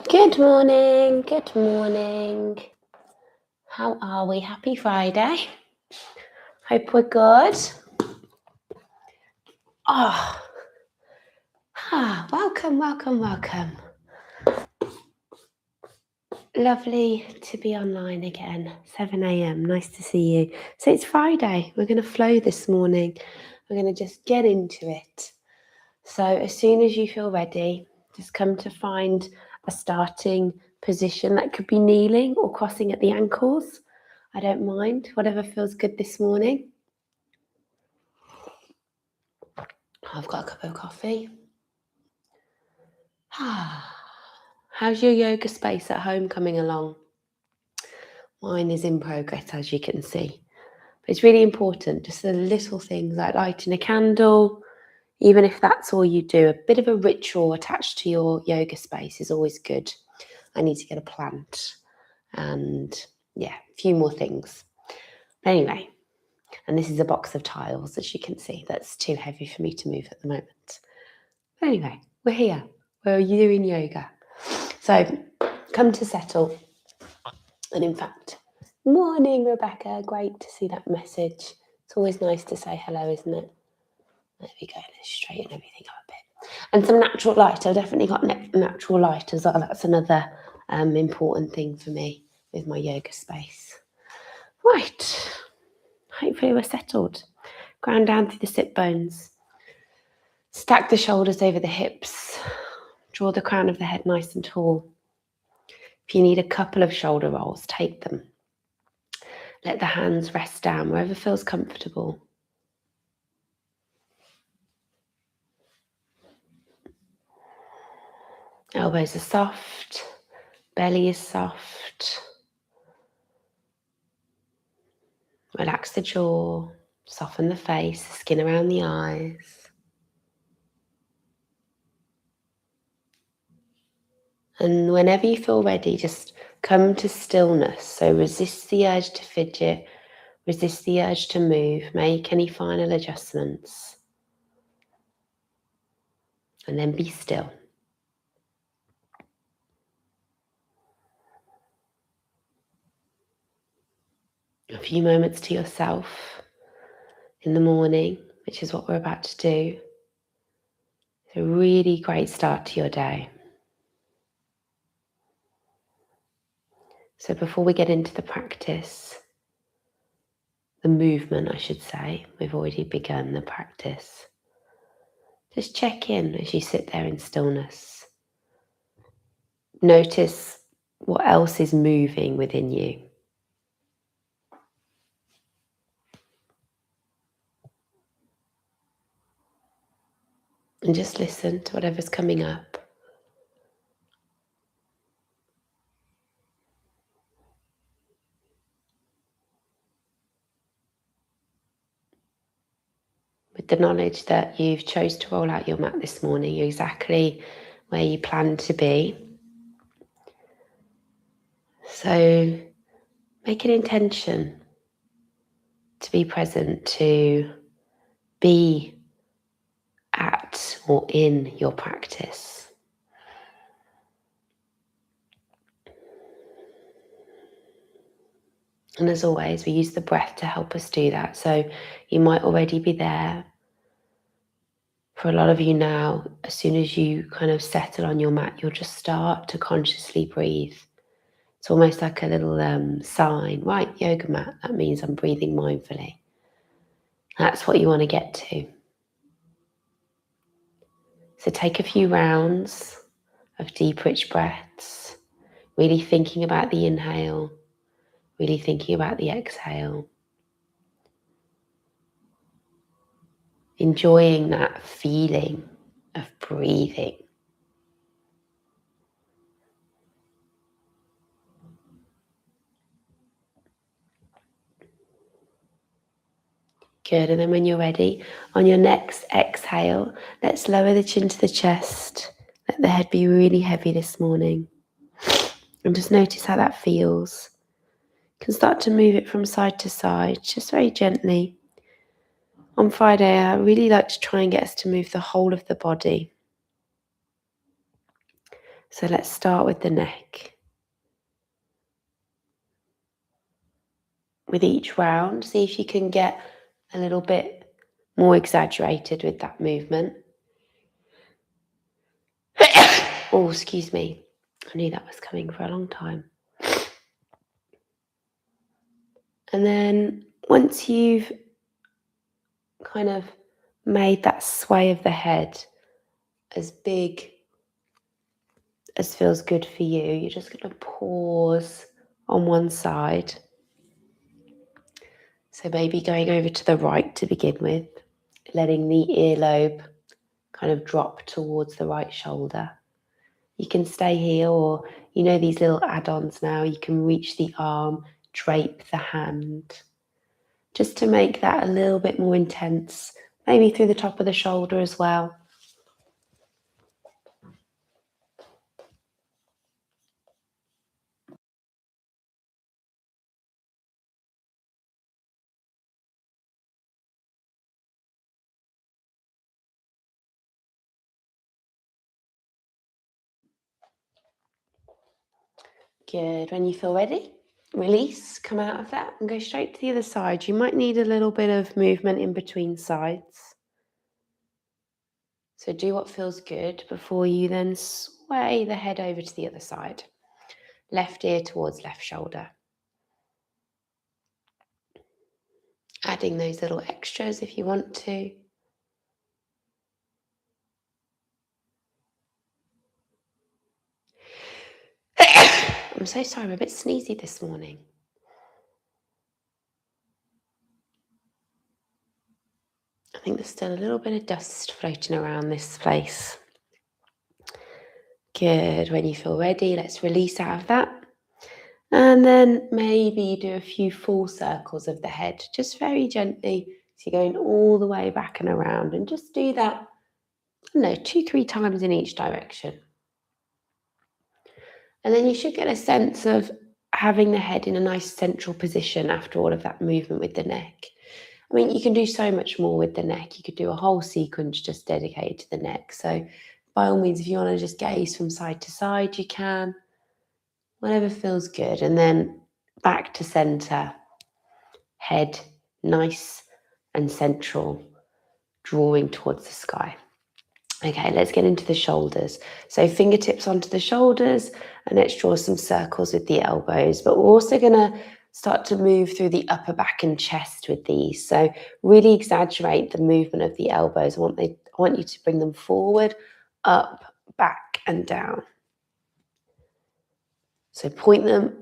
Good morning, good morning. How are we? Happy Friday. Hope we're good. Welcome. Lovely to be online again, 7 a.m. Nice to see you. So it's Friday. We're going to flow this morning. We're going to just get into it. So as soon as you feel ready, just come to find a starting position. That could be kneeling or crossing at the ankles. I don't mind, whatever feels good this morning. I've got a cup of coffee. How's your yoga space at home coming along? Mine is in progress, as you can see. But it's really important, just the little things like lighting a candle, even if that's all you do, a bit of a ritual attached to your yoga space is always good. I need to get a plant and a few more things. Anyway, and this is a box of tiles, as you can see. That's too heavy for me to move at the moment. But anyway, we're here. We're doing yoga. So come to settle. And in fact, morning, Rebecca. Great to see that message. It's always nice to say hello, isn't it? There we go. Let's straighten everything up a bit. And some natural light. I've definitely got natural light as well. That's another important thing for me with my yoga space. Right. Hopefully we're settled. Ground down through the sit bones. Stack the shoulders over the hips. Draw the crown of the head nice and tall. If you need a couple of shoulder rolls, take them. Let the hands rest down wherever feels comfortable. Elbows are soft, belly is soft. Relax the jaw, soften the face, the skin around the eyes. And whenever you feel ready, just come to stillness. So resist the urge to fidget, resist the urge to move, make any final adjustments. And then be still. A few moments to yourself in the morning, which is what we're about to do. It's a really great start to your day. So before we get into the practice, the movement, I should say, we've already begun the practice. Just check in as you sit there in stillness. Notice what else is moving within you. And just listen to whatever's coming up. With the knowledge that you've chose to roll out your mat this morning, you're exactly where you planned to be. So make an intention to be present, to be at or in your practice. And as always, we use the breath to help us do that. So you might already be there. For a lot of you now, as soon as you kind of settle on your mat, you'll just start to consciously breathe. It's almost like a little sign, right, yoga mat, that means I'm breathing mindfully. That's what you want to get to. So take a few rounds of deep, rich breaths, really thinking about the inhale, really thinking about the exhale. Enjoying that feeling of breathing. Good, and then when you're ready, on your next exhale, let's lower the chin to the chest. Let the head be really heavy this morning. And just notice how that feels. You can start to move it from side to side, just very gently. On Friday, I really like to try and get us to move the whole of the body. So let's start with the neck. With each round, see if you can get a little bit more exaggerated with that movement. Oh, excuse me. I knew that was coming for a long time. And then once you've kind of made that sway of the head as big as feels good for you, you're just going to pause on one side. So maybe going over to the right to begin with, letting the earlobe kind of drop towards the right shoulder. You can stay here, or you know these little add-ons now, you can reach the arm, drape the hand, just to make that a little bit more intense, maybe through the top of the shoulder as well. Good. When you feel ready, release, come out of that and go straight to the other side. You might need a little bit of movement in between sides. So do what feels good before you then sway the head over to the other side. Left ear towards left shoulder. Adding those little extras if you want to. I'm so sorry, I'm a bit sneezy this morning. I think there's still a little bit of dust floating around this place. Good. When you feel ready, let's release out of that. And then maybe do a few full circles of the head, just very gently. So you're going all the way back and around, and just do that, I don't know, 2-3 times in each direction. And then you should get a sense of having the head in a nice central position after all of that movement with the neck. I mean, you can do so much more with the neck. You could do a whole sequence just dedicated to the neck. So by all means, if you want to just gaze from side to side, you can. Whatever feels good. And then back to center. Head nice and central, drawing towards the sky. Okay, let's get into the shoulders. So fingertips onto the shoulders, and let's draw some circles with the elbows. But we're also going to start to move through the upper back and chest with these. So really exaggerate the movement of the elbows. I want you to bring them forward, up, back, and down. So point them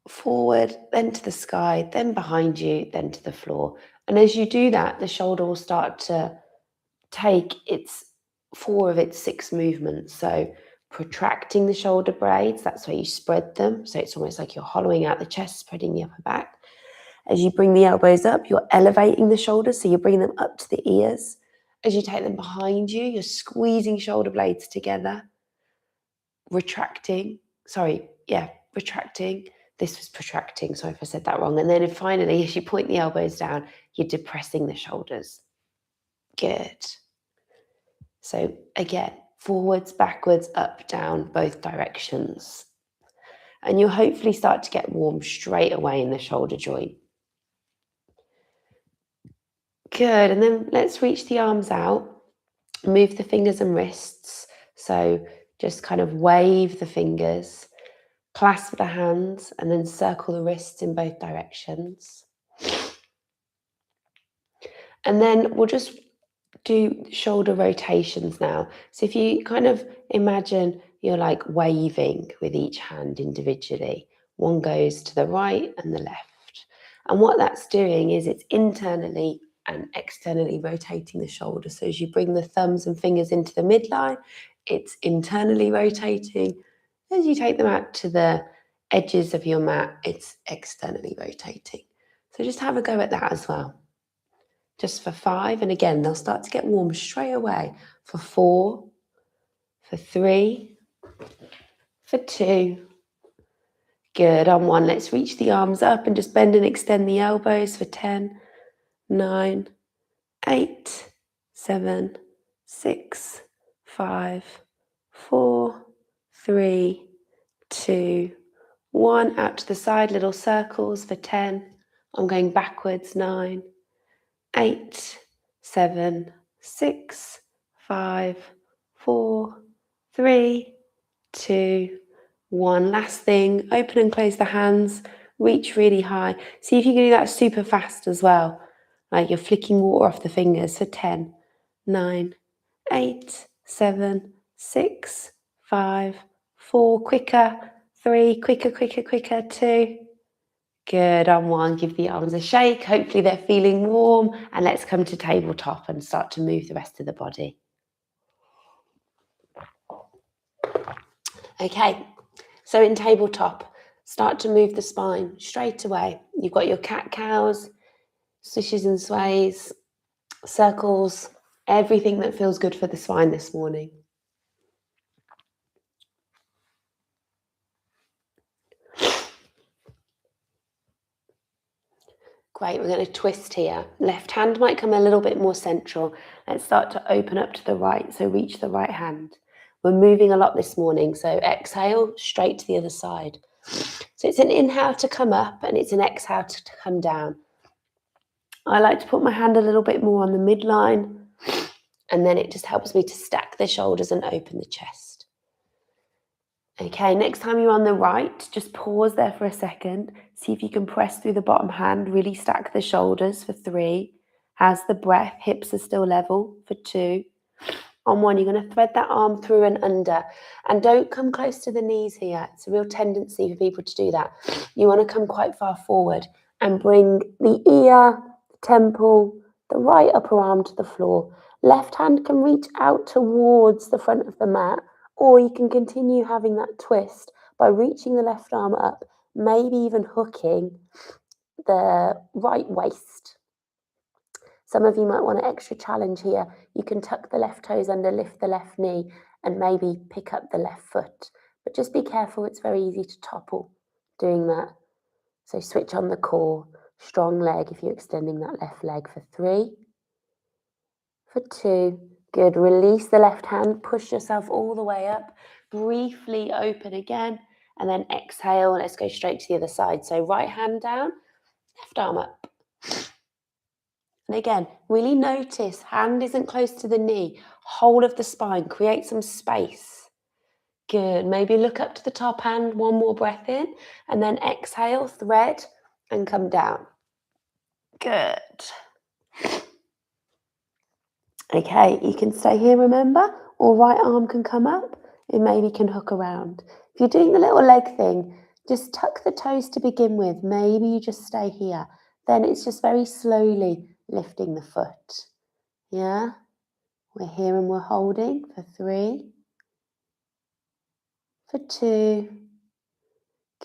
forward, then to the sky, then behind you, then to the floor. And as you do that, the shoulder will start to take its 4 of its 6 movements. So protracting the shoulder blades, that's where you spread them. So it's almost like you're hollowing out the chest, spreading the upper back. As you bring the elbows up, you're elevating the shoulders, so you're bringing them up to the ears. As you take them behind you, you're squeezing shoulder blades together, retracting. This was protracting, sorry if I said that wrong. And then finally, as you point the elbows down, you're depressing the shoulders. Good. So again, forwards, backwards, up, down, both directions. And you'll hopefully start to get warm straight away in the shoulder joint. Good. And then let's reach the arms out, move the fingers and wrists. So just kind of wave the fingers, clasp the hands, and then circle the wrists in both directions. And then we'll just do shoulder rotations now. So if you kind of imagine you're like waving with each hand individually, one goes to the right and the left. And what that's doing is it's internally and externally rotating the shoulder. So as you bring the thumbs and fingers into the midline, it's internally rotating. As you take them out to the edges of your mat, it's externally rotating. So just have a go at that as well. Just for 5, and again, they'll start to get warm straight away. For 4, for 3, for 2. Good, on 1, let's reach the arms up and just bend and extend the elbows for 10, 9, 8, 7, 6, 5, 4, 3, 2, 1. Out to the side, little circles for 10. I'm going backwards. 9, 8, 7, 6, 5, 4, 3, 2, 1. Last thing, open and close the hands, reach really high. See if you can do that super fast as well, like you're flicking water off the fingers for 10, 9, 8, 7, 6, 5, 4, quicker, 3, quicker, 2. Good, on 1, give the arms a shake. Hopefully they're feeling warm, and let's come to tabletop and start to move the rest of the body. Okay, so in tabletop, start to move the spine straight away. You've got your cat-cows, swishes and sways, circles, everything that feels good for the spine this morning. Great, we're going to twist here. Left hand might come a little bit more central. Let's start to open up to the right, so reach the right hand. We're moving a lot this morning, so exhale, straight to the other side. So it's an inhale to come up, and it's an exhale to come down. I like to put my hand a little bit more on the midline, and then it just helps me to stack the shoulders and open the chest. Okay, next time you're on the right, just pause there for a second. See if you can press through the bottom hand, really stack the shoulders for 3. How's the breath? Hips are still level for 2. On 1, you're going to thread that arm through and under. And don't come close to the knees here. It's a real tendency for people to do that. You want to come quite far forward and bring the ear, the temple, the right upper arm to the floor. Left hand can reach out towards the front of the mat, or you can continue having that twist by reaching the left arm up, maybe even hooking the right waist. Some of you might want an extra challenge here. You can tuck the left toes under, lift the left knee, and maybe pick up the left foot. But just be careful, it's very easy to topple doing that. So switch on the core, strong leg if you're extending that left leg for 3, for 2. Good, release the left hand, push yourself all the way up, briefly open again, and then exhale. Let's go straight to the other side. So right hand down, left arm up. And again, really notice, hand isn't close to the knee, whole of the spine, create some space. Good, maybe look up to the top hand, 1 more breath in, and then exhale, thread, and come down. Good. Okay, you can stay here, remember, or right arm can come up, it maybe can hook around. If you're doing the little leg thing, just tuck the toes to begin with, maybe you just stay here. Then it's just very slowly lifting the foot. Yeah? We're here and we're holding for 3, for 2.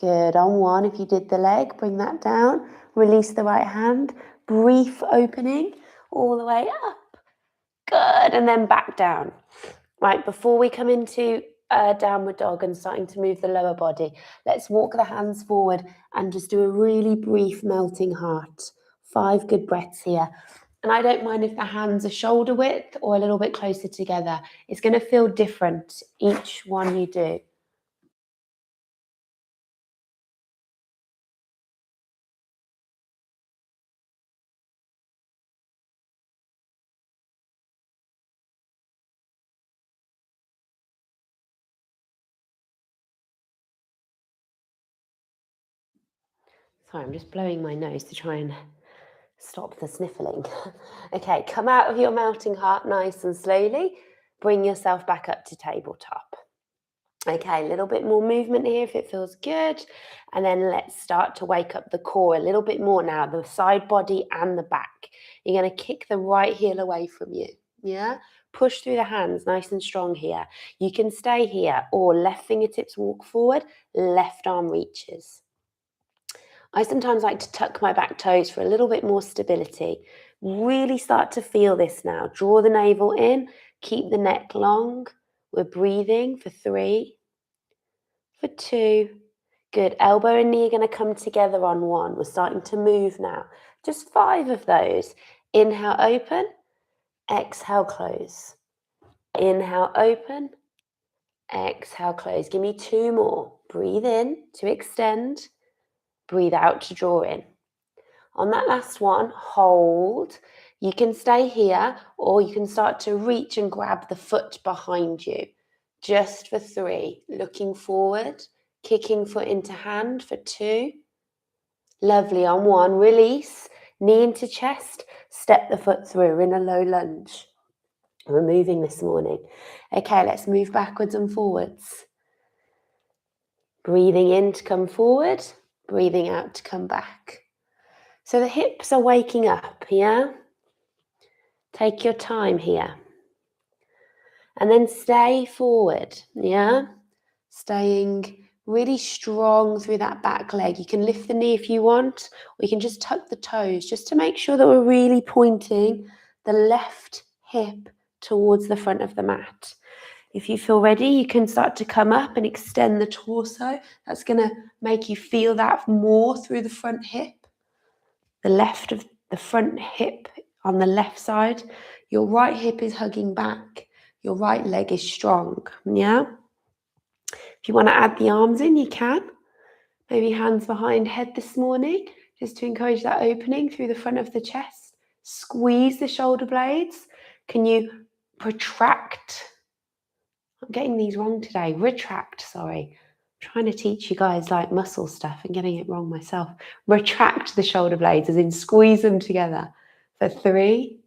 Good, on 1, if you did the leg, bring that down, release the right hand, brief opening all the way up. Good, and then back down. Right, before we come into downward dog and starting to move the lower body, let's walk the hands forward and just do a really brief melting heart. 5 good breaths here. And I don't mind if the hands are shoulder width or a little bit closer together. It's going to feel different each one you do. Sorry, I'm just blowing my nose to try and stop the sniffling. Okay, come out of your melting heart nice and slowly. Bring yourself back up to tabletop. Okay, a little bit more movement here if it feels good. And then let's start to wake up the core a little bit more now, the side body and the back. You're going to kick the right heel away from you. Yeah? Push through the hands nice and strong here. You can stay here, or left fingertips walk forward, left arm reaches. I sometimes like to tuck my back toes for a little bit more stability. Really start to feel this now. Draw the navel in, keep the neck long. We're breathing for 3, for 2. Good, elbow and knee are going to come together on 1. We're starting to move now. Just 5 of those. Inhale, open. Exhale, close. Inhale, open. Exhale, close. Give me 2 more. Breathe in to extend. Breathe out to draw in. On that last one, hold. You can stay here or you can start to reach and grab the foot behind you. Just for 3. Looking forward, kicking foot into hand for 2. Lovely. On 1, release. Knee into chest. Step the foot through in a low lunge. We're moving this morning. Okay, let's move backwards and forwards. Breathing in to come forward. Breathing out to come back. So the hips are waking up, yeah? Take your time here. And then stay forward, yeah? Staying really strong through that back leg. You can lift the knee if you want, or you can just tuck the toes, just to make sure that we're really pointing the left hip towards the front of the mat. If you feel ready, you can start to come up and extend the torso. That's going to make you feel that more through the front hip. The left of the front hip on the left side. Your right hip is hugging back. Your right leg is strong, yeah? If you want to add the arms in, you can. Maybe hands behind head this morning, just to encourage that opening through the front of the chest. Squeeze the shoulder blades. Can you protract? I'm getting these wrong today. Retract, sorry. I'm trying to teach you guys like muscle stuff and getting it wrong myself. Retract the shoulder blades, as in squeeze them together. For 3,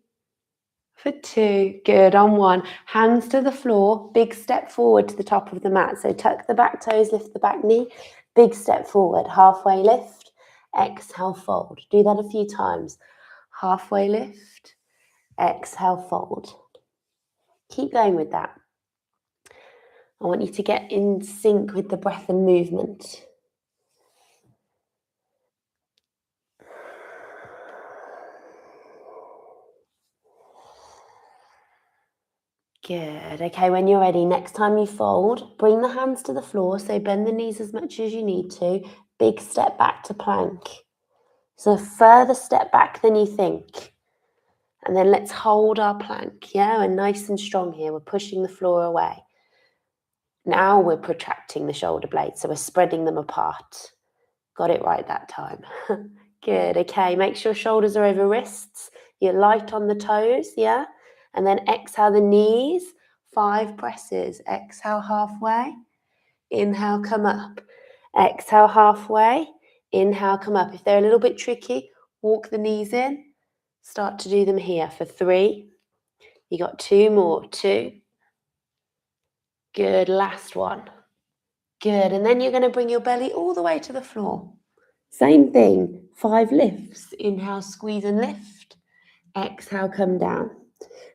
for 2, good. On 1, hands to the floor, big step forward to the top of the mat. So tuck the back toes, lift the back knee, big step forward, halfway lift, exhale, fold. Do that a few times. Halfway lift, exhale, fold. Keep going with that. I want you to get in sync with the breath and movement. Good. Okay, when you're ready, next time you fold, bring the hands to the floor. So bend the knees as much as you need to. Big step back to plank. So further step back than you think. And then let's hold our plank. Yeah, we're nice and strong here. We're pushing the floor away. Now we're protracting the shoulder blades. So we're spreading them apart. Got it right that time. Good. Okay, make sure shoulders are over wrists. You're light on the toes, yeah? And then exhale the knees, 5 presses. Exhale halfway, inhale, come up. Exhale halfway, inhale, come up. If they're a little bit tricky, walk the knees in. Start to do them here for 3. You got 2 more, 2. Good, last one. Good, and then you're going to bring your belly all the way to the floor. Same thing, 5 lifts. Inhale, squeeze and lift. Exhale, come down.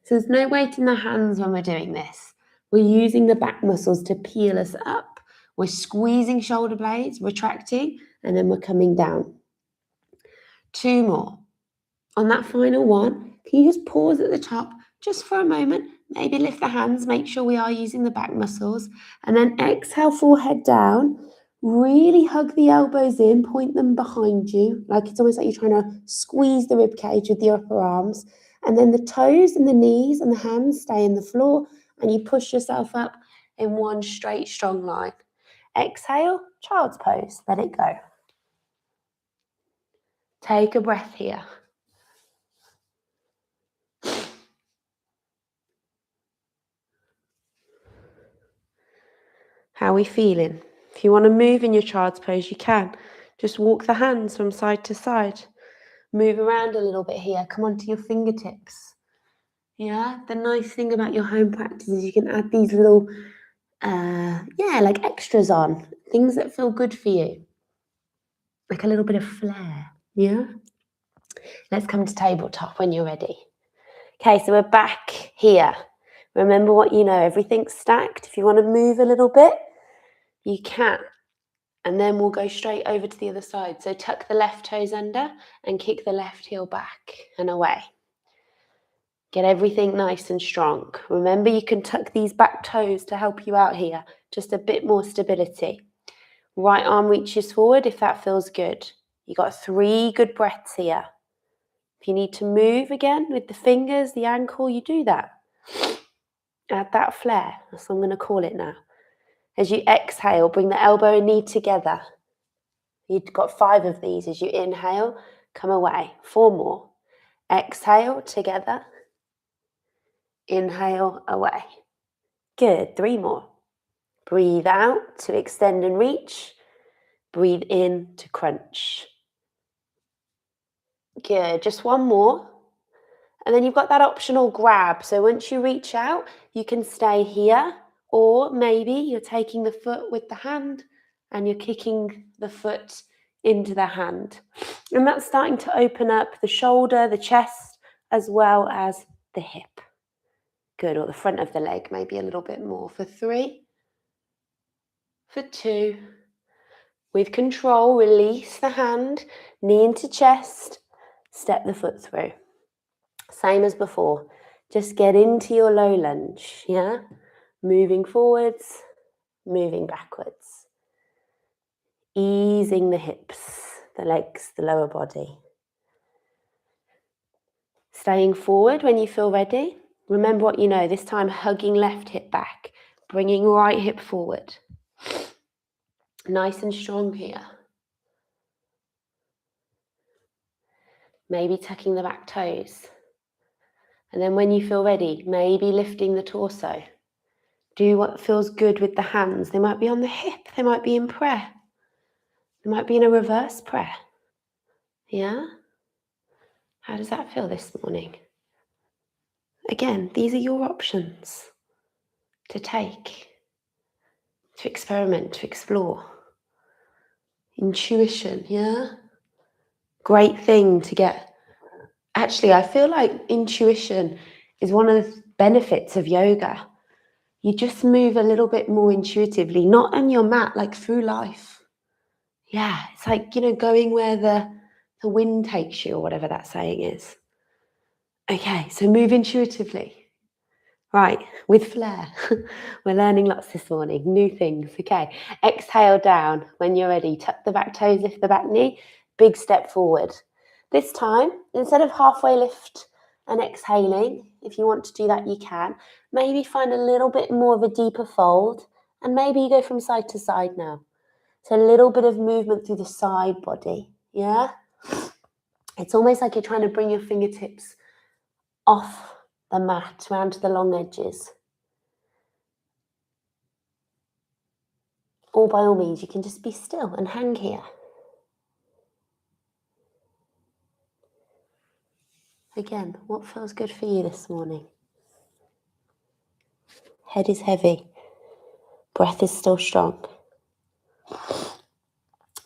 So there's no weight in the hands when we're doing this. We're using the back muscles to peel us up. We're squeezing shoulder blades, retracting, and then we're coming down. 2 more. On that final one, can you just pause at the top just for a moment? Maybe lift the hands, make sure we are using the back muscles. And then exhale, forehead down. Really hug the elbows in, point them behind you. Like it's almost like you're trying to squeeze the rib cage with the upper arms. And then the toes and the knees and the hands stay in the floor. And you push yourself up in one straight, strong line. Exhale, child's pose. Let it go. Take a breath here. How are we feeling? If you want to move in your child's pose, you can. Just walk the hands from side to side. Move around a little bit here. Come onto your fingertips. Yeah, the nice thing about your home practice is you can add these little, like extras on. Things that feel good for you. Like a little bit of flair, yeah? Let's come to tabletop when you're ready. Okay, so we're back here. Remember what you know, everything's stacked. If you want to move a little bit, you can. And then we'll go straight over to the other side. So tuck the left toes under and kick the left heel back and away. Get everything nice and strong. Remember, you can tuck these back toes to help you out here. Just a bit more stability. Right arm reaches forward if that feels good. You got 3 good breaths here. If you need to move again with the fingers, the ankle, you do that. Add that flair. That's what I'm going to call it now. As you exhale, bring the elbow and knee together. You've got 5 of these. As you inhale, come away. 4 more. Exhale, together. Inhale, away. Good. 3 more. Breathe out to extend and reach. Breathe in to crunch. Good. Just 1 more. And then you've got that optional grab. So once you reach out, you can stay here, or maybe you're taking the foot with the hand and you're kicking the foot into the hand. And that's starting to open up the shoulder, the chest, as well as the hip. Good. Or the front of the leg, maybe a little bit more. For 3, for 2. With control, release the hand, knee into chest, step the foot through. Same as before, just get into your low lunge, yeah? Moving forwards, moving backwards. Easing the hips, the legs, the lower body. Staying forward when you feel ready. Remember what you know, this time hugging left hip back, bringing right hip forward. Nice and strong here. Maybe tucking the back toes. And then when you feel ready, maybe lifting the torso. Do what feels good with the hands. They might be on the hip. They might be in prayer. They might be in a reverse prayer. Yeah? How does that feel this morning? Again, these are your options to take, to experiment, to explore. Intuition, yeah? Great thing to get. Actually, I feel like intuition is one of the benefits of yoga. You just move a little bit more intuitively, not on your mat, like through life. Yeah, it's like, going where the wind takes you, or whatever that saying is. Okay, so move intuitively. Right, with flair. We're learning lots this morning, new things. Okay, exhale down when you're ready. Tuck the back toes, lift the back knee, big step forward. This time, instead of halfway lift and exhaling, if you want to do that, you can. Maybe find a little bit more of a deeper fold, and maybe you go from side to side now. So a little bit of movement through the side body, yeah? It's almost like you're trying to bring your fingertips off the mat, round to the long edges. Or by all means, you can just be still and hang here. Again, what feels good for you this morning? Head is heavy. Breath is still strong.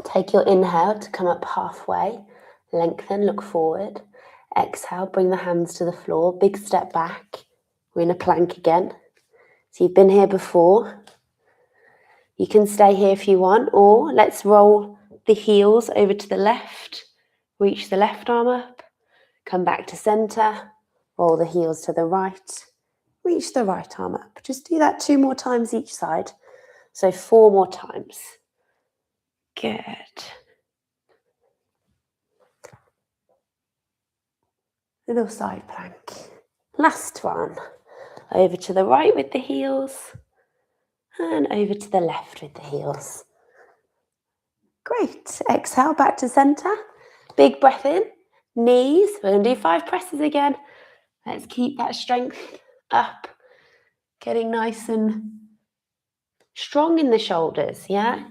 Take your inhale to come up halfway. Lengthen, look forward. Exhale, bring the hands to the floor. Big step back. We're in a plank again. So you've been here before. You can stay here if you want, or let's roll the heels over to the left. Reach the left arm up. Come back to center. Roll the heels to the right. Reach the right arm up. Just do that 2 more times each side. So 4 more times. Good. Little side plank. Last one. Over to the right with the heels. And over to the left with the heels. Great. Exhale back to center. Big breath in. Knees. We're going to do 5 presses again. Let's keep that strength up. Getting nice and strong in the shoulders, yeah?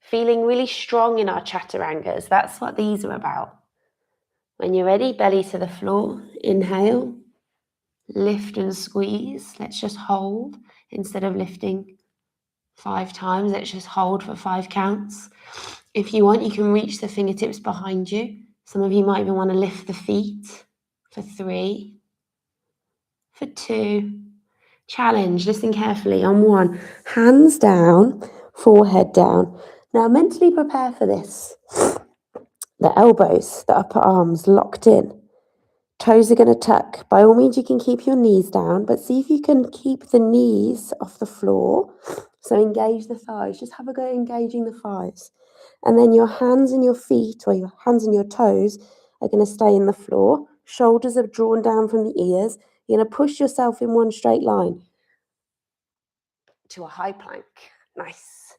Feeling really strong in our chaturangas. That's what these are about. When you're ready, belly to the floor. Inhale. Lift and squeeze. Let's just hold. Instead of lifting 5 times, let's just hold for 5 counts. If you want, you can reach the fingertips behind you. Some of you might even want to lift the feet. For 3. For 2. Challenge. Listen carefully. On 1. Hands down, forehead down. Now mentally prepare for this. The elbows, the upper arms locked in. Toes are going to tuck. By all means, you can keep your knees down, but see if you can keep the knees off the floor. So engage the thighs. Just have a go engaging the thighs. And then your hands and your feet, or your hands and your toes, are going to stay in the floor. Shoulders are drawn down from the ears. You're going to push yourself in one straight line to a high plank. Nice.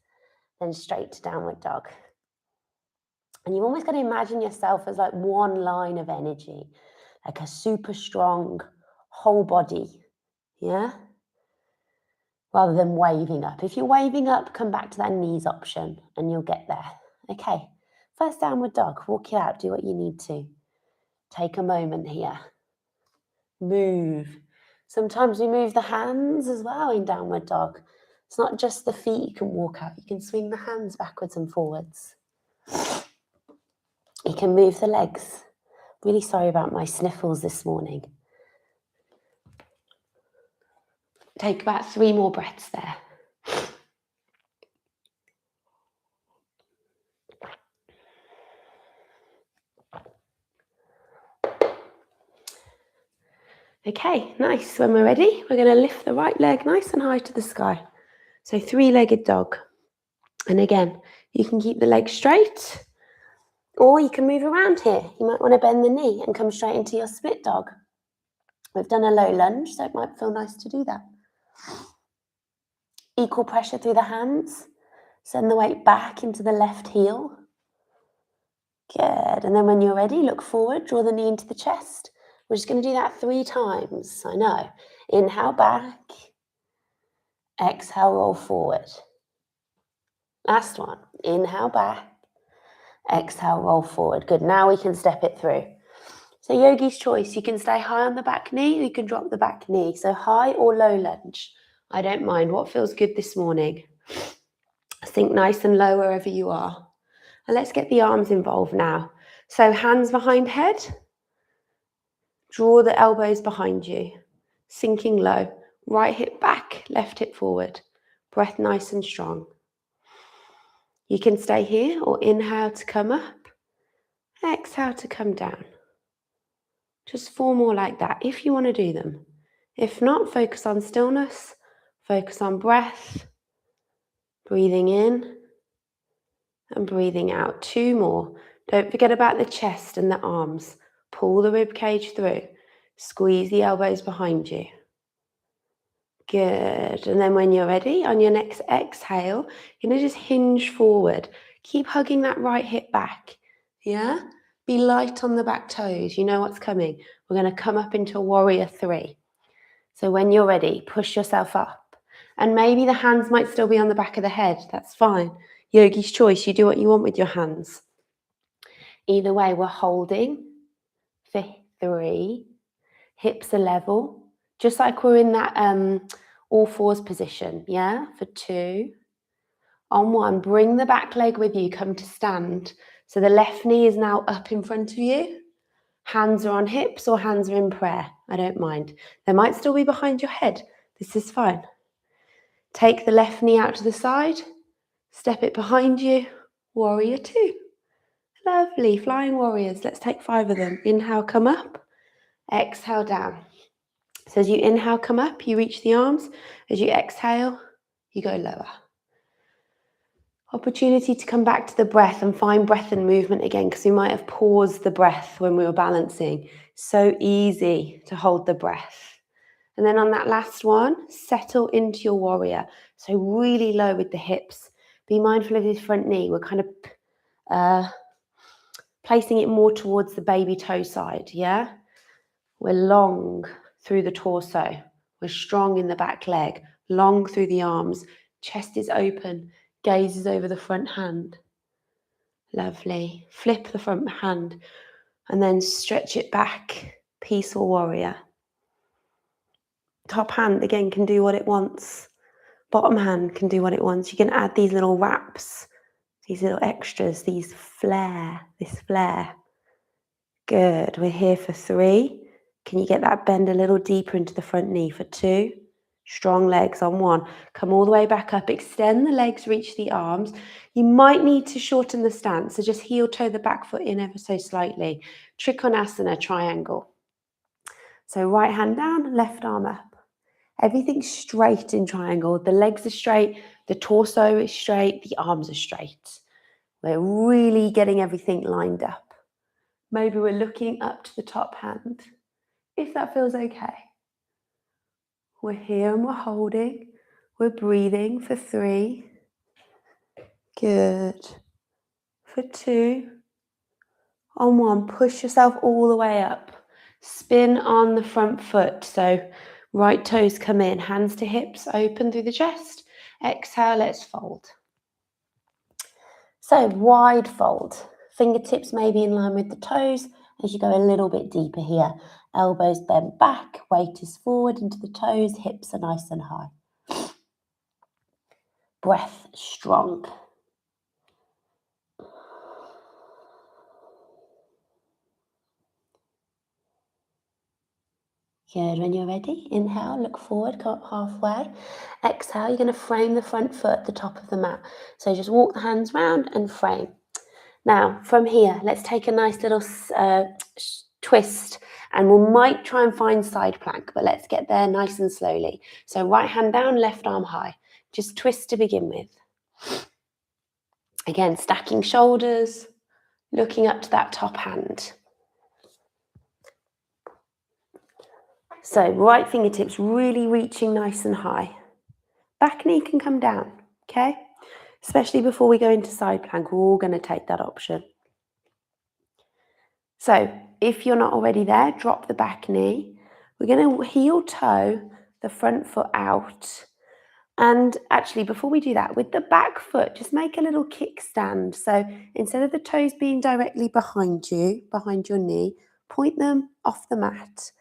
Then straight to downward dog. And you've almost got to imagine yourself as like one line of energy, like a super strong whole body, yeah? Rather than waving up. If you're waving up, come back to that knees option and you'll get there. Okay, first downward dog, walk it out, do what you need to. Take a moment here. Move. Sometimes we move the hands as well in downward dog. It's not just the feet you can walk out, you can swing the hands backwards and forwards. You can move the legs. Really sorry about my sniffles this morning. Take about 3 more breaths there. Okay, nice. When we're ready, we're going to lift the right leg nice and high to the sky. So 3-legged dog. And again, you can keep the leg straight, or you can move around here. You might want to bend the knee and come straight into your split dog. We've done a low lunge, so it might feel nice to do that. Equal pressure through the hands. Send the weight back into the left heel. Good. And then when you're ready, look forward, draw the knee into the chest. We're just going to do that 3 times. I know. Inhale back. Exhale, roll forward. Last one. Inhale back. Exhale, roll forward. Good. Now we can step it through. So yogi's choice. You can stay high on the back knee or you can drop the back knee. So high or low lunge. I don't mind. What feels good this morning? Think nice and low wherever you are. And let's get the arms involved now. So hands behind head. Draw the elbows behind you. Sinking low. Right hip back, left hip forward. Breath nice and strong. You can stay here or inhale to come up. Exhale to come down. Just 4 more like that if you want to do them. If not, focus on stillness. Focus on breath. Breathing in and breathing out. 2 more. Don't forget about the chest and the arms. Pull the rib cage through. Squeeze the elbows behind you. Good. And then when you're ready, on your next exhale, you're going to just hinge forward. Keep hugging that right hip back. Yeah? Be light on the back toes. You know what's coming. We're going to come up into warrior 3. So when you're ready, push yourself up. And maybe the hands might still be on the back of the head. That's fine. Yogi's choice. You do what you want with your hands. Either way, we're holding for 3. Hips are level. Just like we're in that all fours position, yeah? For 2. On 1, bring the back leg with you, come to stand. So the left knee is now up in front of you. Hands are on hips or hands are in prayer. I don't mind. They might still be behind your head. This is fine. Take the left knee out to the side. Step it behind you. Warrior 2. Lovely. Flying warriors. Let's take 5 of them. Inhale, come up. Exhale, down. So as you inhale, come up, you reach the arms. As you exhale, you go lower. Opportunity to come back to the breath and find breath and movement again, because we might have paused the breath when we were balancing. So easy to hold the breath. And then on that last one, settle into your warrior. So really low with the hips. Be mindful of this front knee. We're kind of placing it more towards the baby toe side, yeah? We're long through the torso. We're strong in the back leg, long through the arms. Chest is open, gaze is over the front hand. Lovely. Flip the front hand and then stretch it back. Peaceful warrior. Top hand, again, can do what it wants. Bottom hand can do what it wants. You can add these little wraps, these little extras, this flare. Good. We're here for 3. Can you get that bend a little deeper into the front knee for 2? Strong legs on 1. Come all the way back up. Extend the legs, reach the arms. You might need to shorten the stance. So just heel toe the back foot in ever so slightly. Trikonasana, triangle. So right hand down, left arm up. Everything's straight in triangle. The legs are straight. The torso is straight. The arms are straight. We're really getting everything lined up. Maybe we're looking up to the top hand, if that feels okay. We're here and we're holding. We're breathing for 3. Good. For 2. On 1, push yourself all the way up. Spin on the front foot. So right toes come in, hands to hips, open through the chest. Exhale, let's fold. So wide fold. Fingertips maybe in line with the toes as you go a little bit deeper here. Elbows bent back, weight is forward into the toes, hips are nice and high. Breath strong. Good. When you're ready, inhale, look forward, come up halfway. Exhale, you're going to frame the front foot at the top of the mat. So just walk the hands round and frame. Now, from here, let's take a nice little twist, and we might try and find side plank, but let's get there nice and slowly. So right hand down, left arm high. Just twist to begin with. Again, stacking shoulders, looking up to that top hand. So right fingertips really reaching nice and high. Back knee can come down, okay? Especially before we go into side plank, we're all going to take that option. So if you're not already there, drop the back knee. We're going to heel toe the front foot out. And actually, before we do that, with the back foot, just make a little kickstand. So instead of the toes being directly behind you, behind your knee, point them off the mat.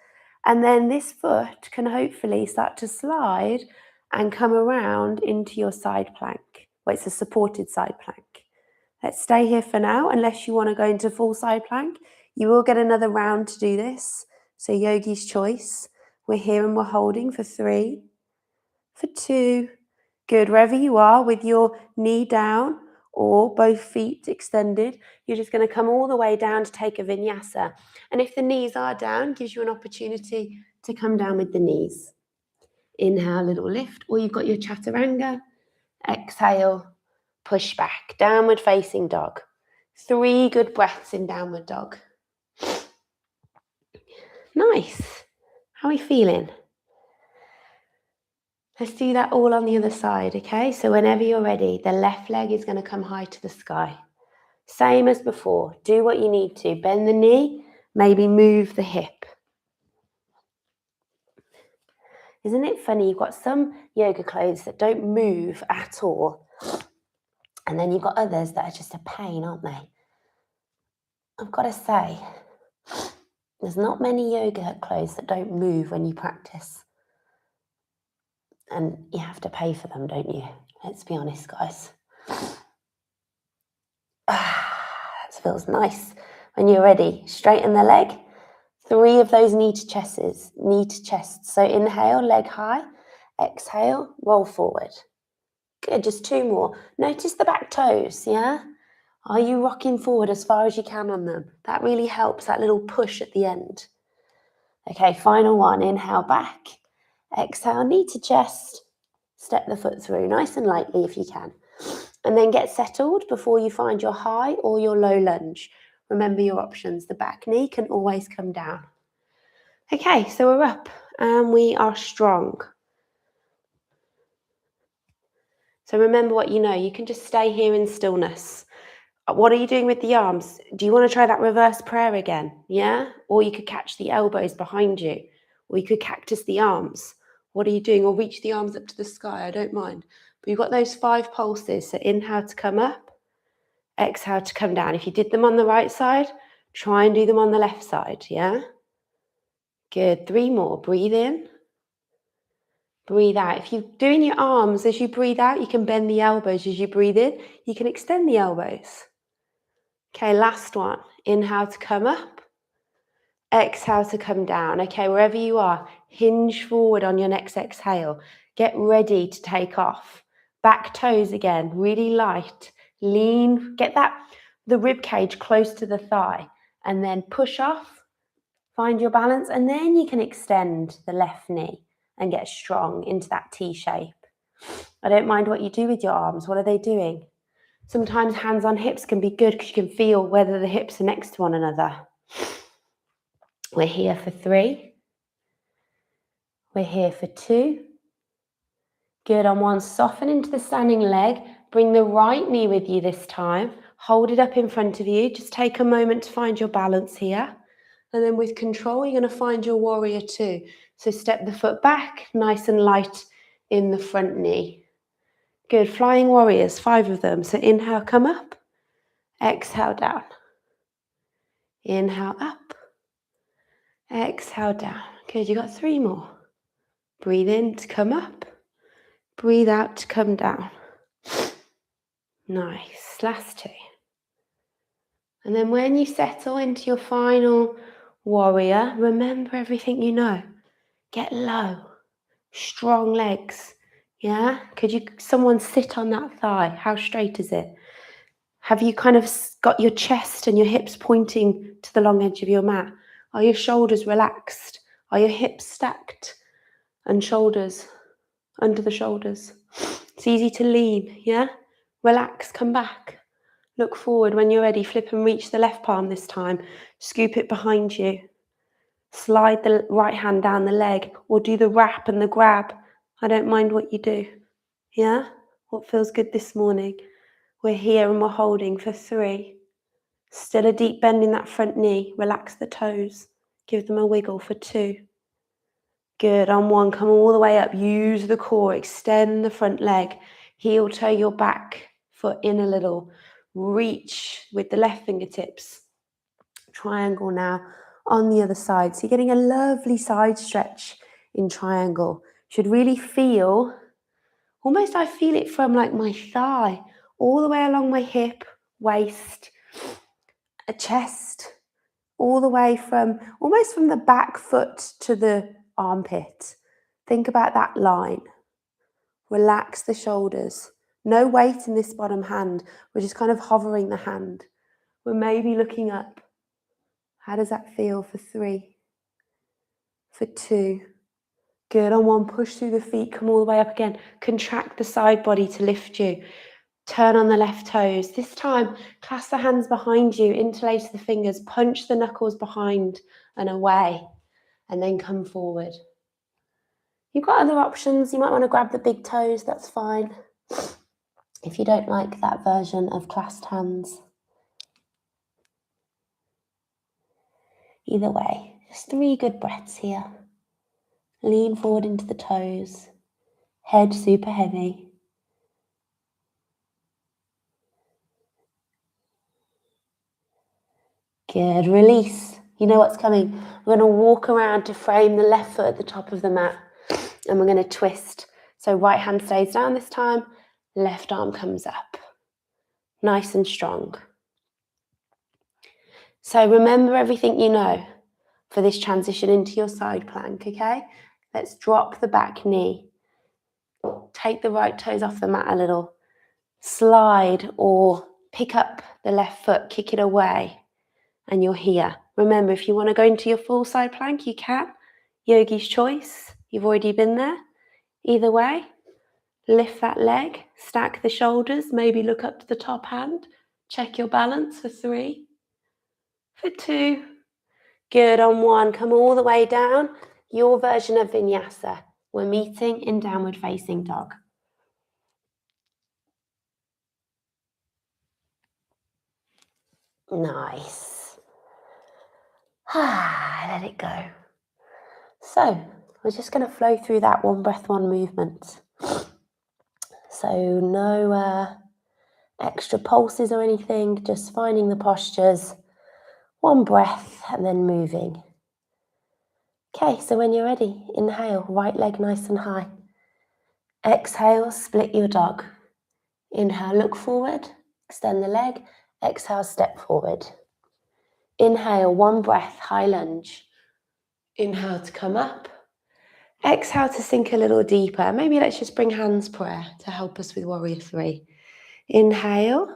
And then this foot can hopefully start to slide and come around into your side plank. Well, it's a supported side plank. Let's stay here for now, unless you want to go into full side plank. You will get another round to do this. So yogi's choice. We're here and we're holding for 3, for 2. Good. Wherever you are with your knee down or both feet extended, you're just going to come all the way down to take a vinyasa. And if the knees are down, gives you an opportunity to come down with the knees. Inhale, little lift, or you've got your chaturanga. Exhale, push back, downward facing dog. 3 good breaths in downward dog. Nice. How are we feeling? Let's do that all on the other side, okay? So whenever you're ready, the left leg is going to come high to the sky. Same as before. Do what you need to. Bend the knee, maybe move the hip. Isn't it funny? You've got some yoga clothes that don't move at all. And then you've got others that are just a pain, aren't they? I've got to say, there's not many yoga clothes that don't move when you practice. And you have to pay for them, don't you? Let's be honest, guys. That feels nice. When you're ready, straighten the leg. 3 of those knee to chests. So inhale, leg high. Exhale, roll forward. Good, just 2 more. Notice the back toes, yeah? Are you rocking forward as far as you can on them? That really helps, that little push at the end. Okay, final one. Inhale back. Exhale, knee to chest. Step the foot through, nice and lightly if you can. And then get settled before you find your high or your low lunge. Remember your options. The back knee can always come down. Okay, so we're up and we are strong. So remember what you know. You can just stay here in stillness. What are you doing with the arms? Do you want to try that reverse prayer again? Yeah? Or you could catch the elbows behind you. Or you could cactus the arms. What are you doing? Or reach the arms up to the sky. I don't mind. But you've got those 5 pulses. So inhale to come up. Exhale to come down. If you did them on the right side, try and do them on the left side. Yeah? Good. 3 more. Breathe in. Breathe out. If you're doing your arms as you breathe out, you can bend the elbows as you breathe in. You can extend the elbows. Okay, last one. Inhale to come up. Exhale to come down. Okay, wherever you are, hinge forward on your next exhale. Get ready to take off. Back toes again, really light. Lean, get the rib cage close to the thigh, and then push off. Find your balance, and then you can extend the left knee and get strong into that T shape. I don't mind what you do with your arms. What are they doing? Sometimes hands on hips can be good because you can feel whether the hips are next to one another. We're here for 3. We're here for 2. Good. On 1, soften into the standing leg. bring the right knee with you this time. Hold it up in front of you. Just take a moment to find your balance here. And then with control, you're going to find your warrior two. So step the foot back, nice and light in the front knee. Good. Flying warriors, 5 of them. So inhale, come up. Exhale, down. Inhale, up. Exhale, down. Good. You got 3 more. Breathe in to come up. Breathe out to come down. Nice. Last 2. And then when you settle into your final warrior, remember everything you know. Get low. Strong legs. Yeah? Could someone sit on that thigh? How straight is it? Have you kind of got your chest and your hips pointing to the long edge of your mat? Are your shoulders relaxed? Are your hips stacked? And shoulders under the shoulders. It's easy to lean, yeah? Relax, come back. Look forward. When you're ready, flip and reach the left palm this time. Scoop it behind you. Slide the right hand down the leg, or do the wrap and the grab. I don't mind what you do. Yeah? What feels good this morning? We're here and we're holding for 3. Still a deep bend in that front knee. Relax the toes. Give them a wiggle for 2. Good. On 1, come all the way up. Use the core. Extend the front leg. Heel toe your back foot in a little. Reach with the left fingertips. Triangle now on the other side. So you're getting a lovely side stretch in triangle. Should really feel, almost I feel it from like my thigh, all the way along my hip, waist, a chest, all the way from, almost from the back foot to the armpit. Think about that line. Relax the shoulders. No weight in this bottom hand. We're just kind of hovering the hand. We're maybe looking up. How does that feel for 3? For 2. Good. On 1, push through the feet, come all the way up again. Contract the side body to lift you. Turn on the left toes. This time, clasp the hands behind you, interlace the fingers, punch the knuckles behind and away, and then come forward. You've got other options. You might want to grab the big toes, that's fine. If you don't like that version of clasped hands. Either way, just 3 good breaths here. Lean forward into the toes. Head super heavy. Good. Release. You know what's coming. We're going to walk around to frame the left foot at the top of the mat. And we're going to twist. So right hand stays down this time. Left arm comes up. Nice and strong. So remember everything you know for this transition into your side plank, okay? Let's drop the back knee. Take the right toes off the mat a little. Slide or pick up the left foot, kick it away, and you're here. Remember, if you want to go into your full side plank, you can. Yogi's choice. You've already been there. Either way, lift that leg, stack the shoulders, maybe look up to the top hand. Check your balance for 3. For 2. Good. On 1, come all the way down. Your version of vinyasa. We're meeting in downward facing dog. Nice. Let it go. So we're just going to flow through that 1 breath, 1 movement. So no extra pulses or anything, just finding the postures. 1 breath and then moving. Okay, so when you're ready, inhale, right leg nice and high. Exhale, split your dog. Inhale, look forward, extend the leg. Exhale, step forward. Inhale, 1 breath, high lunge. Inhale to come up. Exhale to sink a little deeper. Maybe let's just bring hands prayer to help us with warrior 3. Inhale,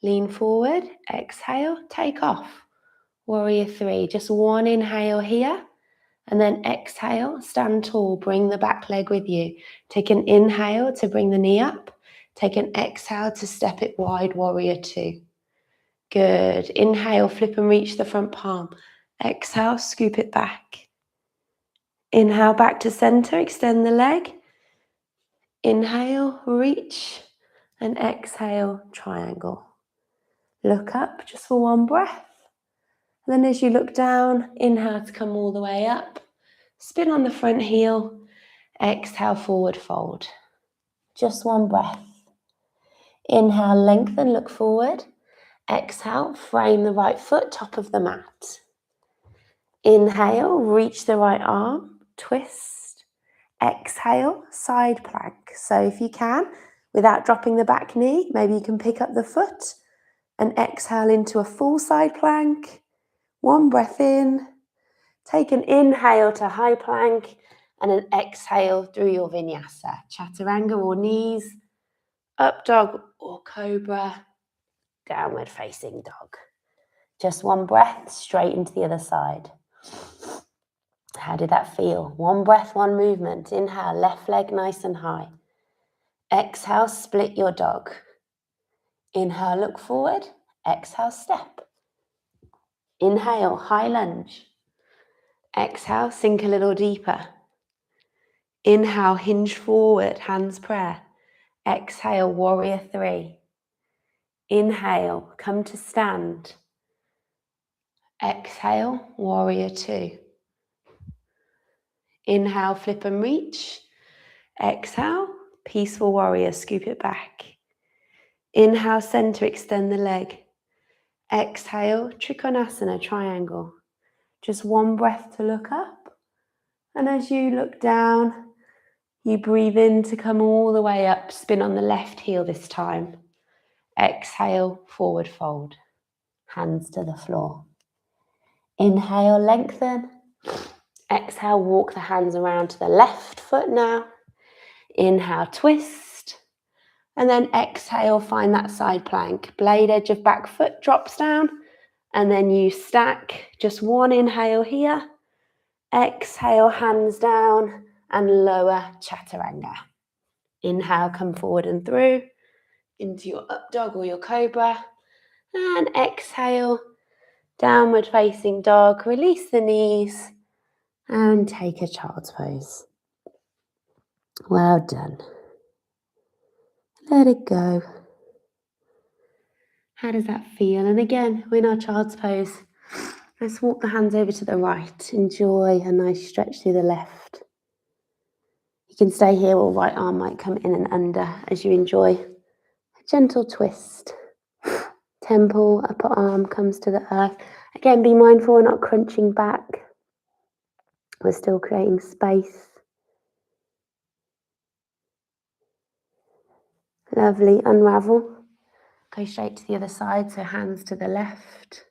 lean forward. Exhale, take off. Warrior 3, just 1 inhale here. And then exhale, stand tall, bring the back leg with you. Take an inhale to bring the knee up. Take an exhale to step it wide, warrior 2. Good. Inhale, flip and reach the front palm. Exhale, scoop it back. Inhale, back to center, extend the leg. Inhale, reach. And exhale, triangle. Look up just for one breath. And then as you look down, inhale to come all the way up. Spin on the front heel. Exhale, forward fold. Just one breath. Inhale, lengthen, look forward. Exhale, frame the right foot, top of the mat. Inhale, reach the right arm, twist. Exhale, side plank. So if you can, without dropping the back knee, maybe you can pick up the foot and exhale into a full side plank. One breath in. Take an inhale to high plank and an exhale through your vinyasa. Chaturanga or knees, up dog or cobra, downward facing dog. Just one breath straight into the other side. How did that feel? One breath, one movement. Inhale, left leg nice and high. Exhale, split your dog. Inhale, look forward. Exhale, step. Inhale, high lunge. Exhale, sink a little deeper. Inhale, hinge forward, hands prayer. Exhale, warrior three. Inhale, come to stand. Exhale, warrior two. Inhale, flip and reach. Exhale, peaceful warrior, scoop it back. Inhale, center, extend the leg. Exhale, Trikonasana, triangle. Just one breath to look up. And as you look down, you breathe in to come all the way up. Spin on the left heel this time. Exhale, forward fold. Hands to the floor. Inhale, lengthen. Exhale, walk the hands around to the left foot now. Inhale, twist. And then exhale, find that side plank. Blade edge of back foot drops down. And then you stack just one inhale here. Exhale, hands down and lower chaturanga. Inhale, come forward and through into your up dog or your cobra. And exhale, downward facing dog. Release the knees and take a child's pose. Well done. Let it go. How does that feel? And again, we're in our child's pose. Let's walk the hands over to the right. Enjoy a nice stretch through the left. You can stay here or right arm might come in and under as you enjoy a gentle twist. Temple, upper arm comes to the earth. Again, be mindful we're not crunching back. We're still creating space. Lovely, unravel. Go straight to the other side, so hands to the left.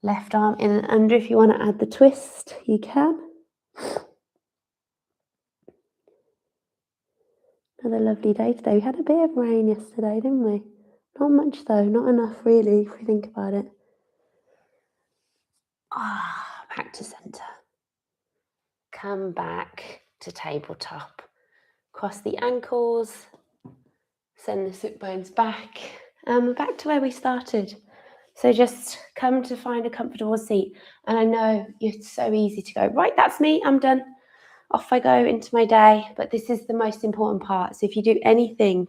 Left arm in and under. If you want to add the twist, you can. Another lovely day today. We had a bit of rain yesterday, didn't we? Not much though, not enough really, if we think about it. Back to center. Come back to tabletop. Cross the ankles. Send the sit bones back. And we're back to where we started. So just come to find a comfortable seat. And I know it's so easy to go, right, that's me, I'm done. Off I go into my day. But this is the most important part. So if you do anything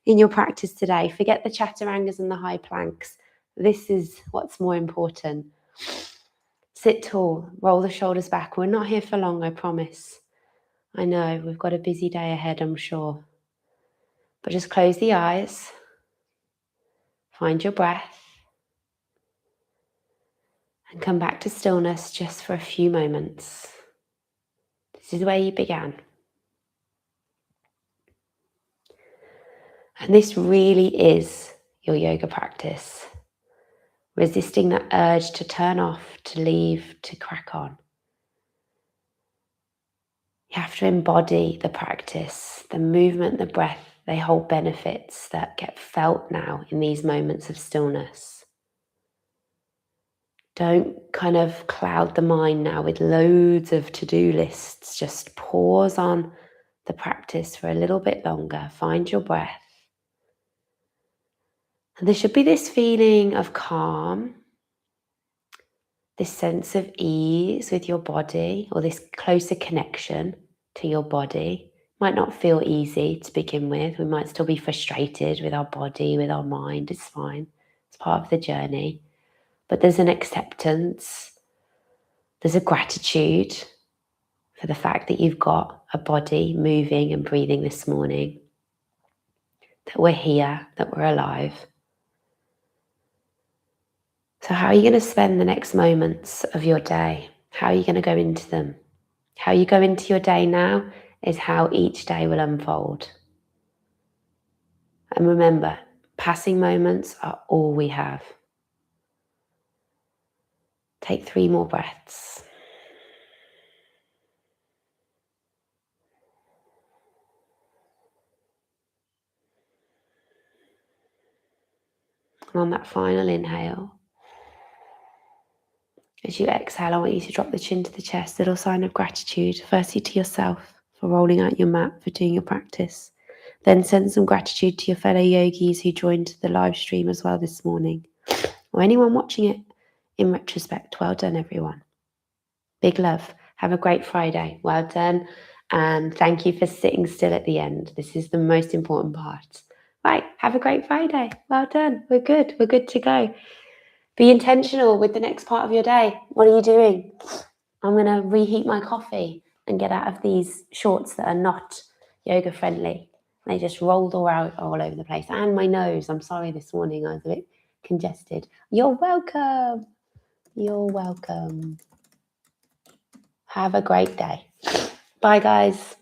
in your practice today, forget the chaturangas and the high planks. This is what's more important. Sit tall, roll the shoulders back. We're not here for long, I promise. I know, we've got a busy day ahead, I'm sure. But just close the eyes. Find your breath. And come back to stillness just for a few moments. This is where you began. And this really is your yoga practice. Resisting that urge to turn off, to leave, to crack on. You have to embody the practice, the movement, the breath. They hold benefits that get felt now in these moments of stillness. Don't kind of cloud the mind now with loads of to-do lists. Just pause on the practice for a little bit longer. Find your breath. And there should be this feeling of calm, this sense of ease with your body, or this closer connection to your body. Might not feel easy to begin with. We might still be frustrated with our body, with our mind. It's fine. It's part of the journey. But there's an acceptance, there's a gratitude for the fact that you've got a body moving and breathing this morning, that we're here, that we're alive. So how are you going to spend the next moments of your day? How are you going to go into them? How you go into your day now is how each day will unfold. And remember, passing moments are all we have. Take 3 more breaths. And on that final inhale, as you exhale, I want you to drop the chin to the chest, little sign of gratitude, firstly to yourself for rolling out your mat, for doing your practice. Then send some gratitude to your fellow yogis who joined the live stream as well this morning, or anyone watching it in retrospect. Well done, everyone. Big love. Have a great Friday. Well done. And thank you for sitting still at the end. This is the most important part. Right, have a great Friday. Well done. We're good. We're good to go. Be intentional with the next part of your day. What are you doing? I'm going to reheat my coffee and get out of these shorts that are not yoga friendly. They just rolled all over the place. And my nose. I'm sorry this morning. I was a bit congested. You're welcome. You're welcome. Have a great day. Bye, guys.